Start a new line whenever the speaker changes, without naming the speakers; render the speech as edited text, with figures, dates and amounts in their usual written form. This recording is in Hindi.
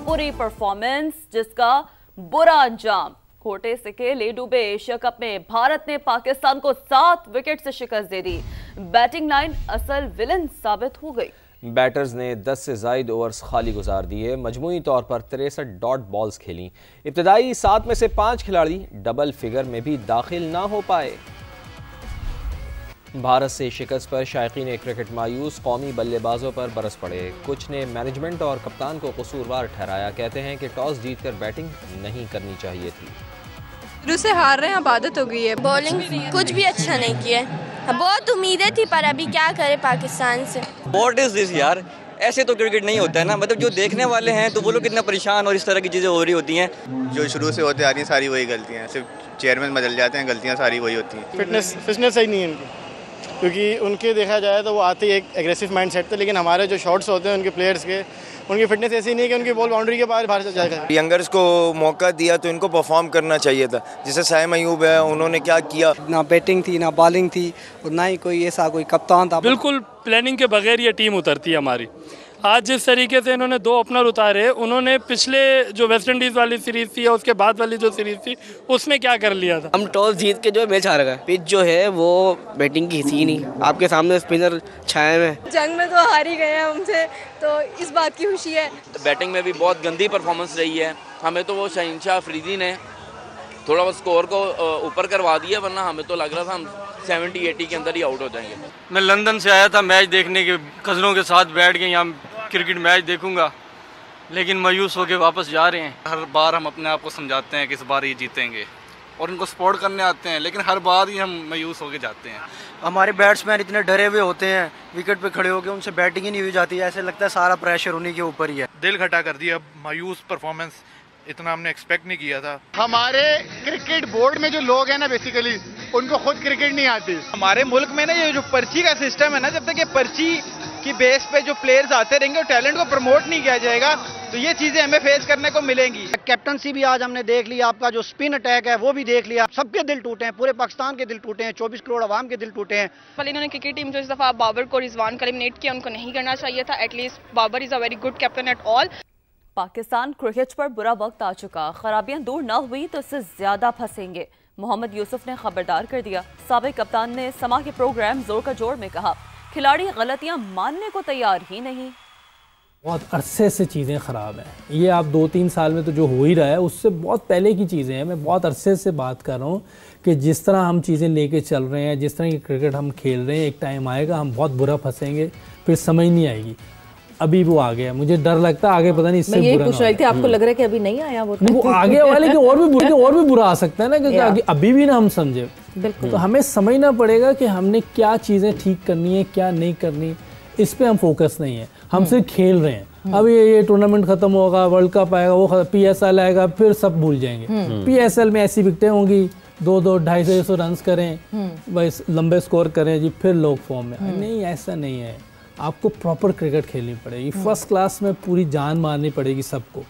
बुरी परफॉर्मेंस जिसका बुरा अंजाम। कोटे से खेले डूबे एशिया कप में भारत ने पाकिस्तान को 7 विकेट से शिकस्त दे दी। बैटिंग लाइन असल विलन साबित हो गई।
बैटर्स ने 10 से ज़ायद ओवर्स खाली गुजार दिए। मजमूई तौर पर 63 डॉट बॉल्स खेली। इब्तदाई 7 में से 5 खिलाड़ी डबल फिगर में भी दाखिल ना हो पाए। भारत से शिकस्त पर शायकीन क्रिकेट मायूस। कौमी बल्लेबाजों पर बरस पड़े। कुछ ने मैनेजमेंट और कप्तान को कसूरवार ठहराया। कहते हैं कि टॉस जीतकर बैटिंग नहीं करनी चाहिए थी।
शुरू से हार रहे हैं, अब आदत हो गई है।
बॉलिंग कुछ भी अच्छा नहीं किया। बहुत उम्मीदें थी पर अभी क्या करे पाकिस्तान से।
व्हाट इज दिस यार, ऐसे तो क्रिकेट नहीं होता है ना। मतलब जो देखने वाले हैं तो वो लोग कितना परेशान और इस तरह की चीज़ें हो रही होती हैं।
जो शुरू से होते आ रही हैं सारी वही गलतियाँ हैं, सिर्फ चेयरमैन बदल जाते हैं, गलतियाँ सारी वही होती हैं।
फिटनेस सही नहीं है इनकी, क्योंकि उनके देखा जाए तो वो आते ही एक एग्रेसिव माइंड सेट थे, लेकिन हमारे जो शॉट्स होते हैं उनके प्लेयर्स के, उनकी फिटनेस ऐसी नहीं है कि उनकी बॉल बाउंड्री के बाहर से जाएगा।
यंगर्स को मौका दिया तो इनको परफॉर्म करना चाहिए था। जैसे साइम अयूब है, उन्होंने क्या किया,
ना बैटिंग थी ना बॉलिंग थी और ना ही कोई ऐसा कोई कप्तान था।
बिल्कुल प्लानिंग के बगैर ये टीम उतरती है हमारी। आज जिस तरीके से इन्होंने 2 ओपनर उतारे, उन्होंने पिछले जो वेस्ट इंडीज़ वाली सीरीज़ थी या उसके बाद वाली जो सीरीज़ थी उसमें क्या कर लिया था।
हम टॉस जीत के जो मैच हार गए। पिच जो है वो बैटिंग की थी नहीं, आपके सामने स्पिनर छाए में।
जंग में तो हार ही गए हैं हमसे, तो इस बात की खुशी है।
तो बैटिंग में भी बहुत गंदी परफॉर्मेंस रही है। हमें तो वो शहनशाह अफरीदी ने थोड़ा बहुत स्कोर को ऊपर करवा दिया, वरना हमें तो लग रहा था हम 70-80 के अंदर ही आउट हो जाएंगे।
मैं लंदन से आया था मैच देखने के, कज़नों के साथ बैठ के यहाँ क्रिकेट मैच देखूंगा, लेकिन मायूस होकर वापस जा रहे हैं।
हर बार हम अपने आप को समझाते हैं कि इस बार ये जीतेंगे और इनको सपोर्ट करने आते हैं, लेकिन हर बार ही हम मायूस होकर जाते हैं।
हमारे बैट्समैन इतने डरे हुए होते हैं, विकेट पे खड़े होकर उनसे बैटिंग ही नहीं हुई जाती है। ऐसे लगता है सारा प्रेशर उन्हीं के ऊपर ही है।
दिल खटा कर दिया, मायूस परफॉर्मेंस, इतना हमने एक्सपेक्ट नहीं किया था।
हमारे क्रिकेट बोर्ड में जो लोग हैं ना, बेसिकली उनको खुद क्रिकेट नहीं आती।
हमारे मुल्क में ना ये जो पर्ची का सिस्टम है ना, जब तक ये पर्ची की बेस पे जो प्लेयर्स आते रहेंगे और टैलेंट को प्रमोट नहीं किया जाएगा तो ये चीजें हमें फेस करने को मिलेंगी।
कैप्टनसी भी आज हमने देख लिया, आपका जो स्पिन अटैक है वो भी देख लिया। सबके दिल टूटे हैं, पूरे पाकिस्तान के दिल टूटे हैं, 24 करोड़ आवाम के दिल टूटे हैं।
पहले इन्होंने क्रिकेट टीम जो इस दफा बाबर को रिजवान को एलिमिनेट किया, उनको नहीं करना चाहिए था। At least Babar is a very good captain at all.
Pakistan cricket पर बुरा वक्त आ चुका। खराबियां दूर न हुई तो इससे ज्यादा फंसेंगे। मोहम्मद यूसुफ ने खबरदार कर दिया। साबिक कप्तान ने समा के प्रोग्राम जोर का जोड़ में कहा, खिलाड़ी गलतियां मानने को तैयार ही नहीं।
बहुत अरसे से चीज़ें ख़राब हैं। ये आप 2-3 साल में तो जो हो ही रहा है उससे बहुत पहले की चीज़ें हैं। मैं बहुत अरसे से बात कर रहा हूँ कि जिस तरह हम चीज़ें लेके चल रहे हैं, जिस तरह की क्रिकेट हम खेल रहे हैं, एक टाइम आएगा हम बहुत बुरा फंसेंगे, फिर समझ नहीं आएगी। अभी वो आ गया, मुझे डर लगता है आगे पता नहीं इससे
बुरा पूछ रही थी। आपको लग रहा है कि अभी नहीं आया वो
आगे वाले के और भी बुरा आ सकता है ना, क्योंकि अभी भी ना हम समझे। बिल्कुल, तो हमें समझना पड़ेगा कि हमने क्या चीज़ें ठीक करनी है, क्या नहीं करनी, इस पे हम फोकस नहीं है। हम सिर्फ खेल रहे हैं। अब ये टूर्नामेंट खत्म होगा, वर्ल्ड कप आएगा, वो PSL आएगा, फिर सब भूल जाएंगे। PSL में ऐसी विकेटें होंगी, 200, 250 रन करें, बस लंबे स्कोर करें जी, फिर लोग फॉर्म में। नहीं, ऐसा नहीं है। आपको प्रॉपर क्रिकेट खेलनी पड़ेगी, फर्स्ट क्लास में पूरी जान मारनी पड़ेगी सबको।